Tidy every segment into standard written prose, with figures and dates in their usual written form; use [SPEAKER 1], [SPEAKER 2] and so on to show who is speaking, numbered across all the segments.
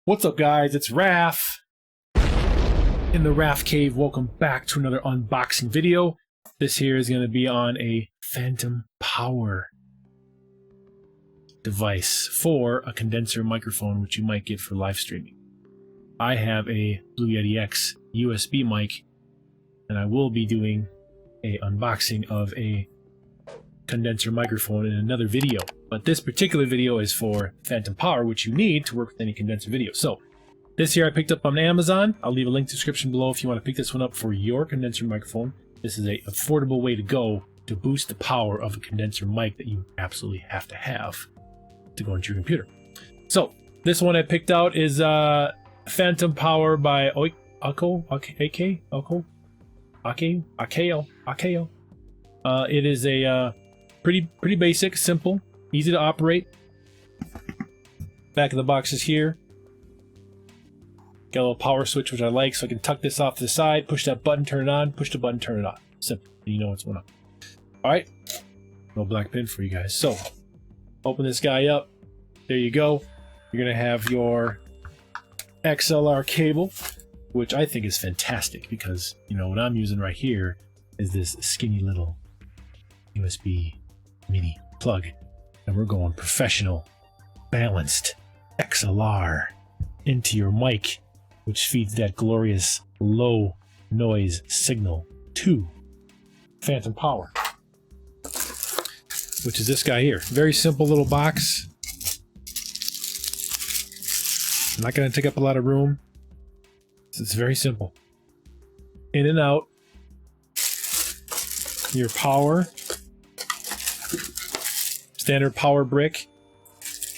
[SPEAKER 1] What's up, guys? It's Raf in the RAFCAVE. Welcome back to another unboxing video. This here is going to be on a phantom power device for a condenser microphone, which you might get for live streaming. I have a Blue Yeti X USB mic, and I will be doing a unboxing of a condenser microphone in another video. But this particular video is for phantom power, which you need to work with any condenser video. So this here I picked up on Amazon. I'll leave a link in the description below if you want to pick this one up for your condenser microphone. This is a affordable way to go to boost the power of a condenser mic that you absolutely have to go into your computer. So this one I picked out is Phantom Power by AOKEO. It is a pretty basic, simple, easy to operate. Back of the box is here. Got a little power switch, which I like, so I can tuck this off to the side, push that button, turn it on, push the button, turn it on. Simple. You know what's going on. Alright. No black pin for you guys. So, open this guy up. There you go. You're going to have your XLR cable, which I think is fantastic because, you know, what I'm using right here is this skinny little USB mini plug. And we're going professional, balanced XLR into your mic, which feeds that glorious low noise signal to phantom power, which is this guy here. Very simple little box. Not going to take up a lot of room. It's very simple. In and out. Your power. Standard power brick.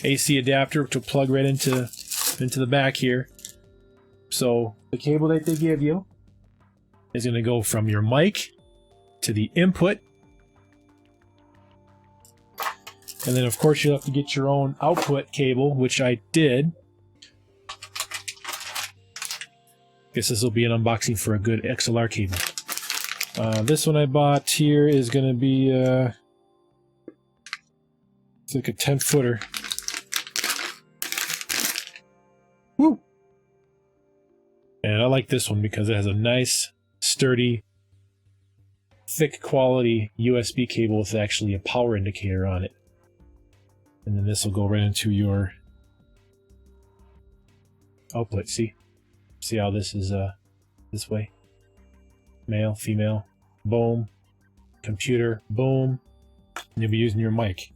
[SPEAKER 1] AC adapter, which will plug right into the back here. So the cable that they give you is going to go from your mic to the input. And then of course you'll have to get your own output cable, which I did. Guess this will be an unboxing for a good XLR cable. This one I bought here is going to be it's like a 10-footer. Woo! And I like this one because it has a nice, sturdy, thick quality USB cable with actually a power indicator on it. And then this will go right into your output. See how this is this way? Male, female, boom. Computer, boom. And you'll be using your mic.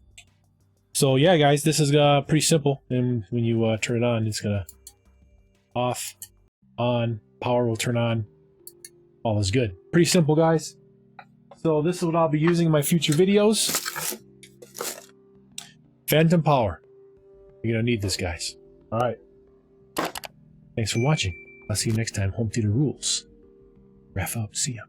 [SPEAKER 1] So yeah, guys, this is pretty simple. And when you turn it on, it's gonna off, on, power will turn on. All is good. Pretty simple, guys. So this is what I'll be using in my future videos. Phantom power. You're gonna need this, guys. All right. Thanks for watching. I'll see you next time. Home theater rules. Raf out. See ya.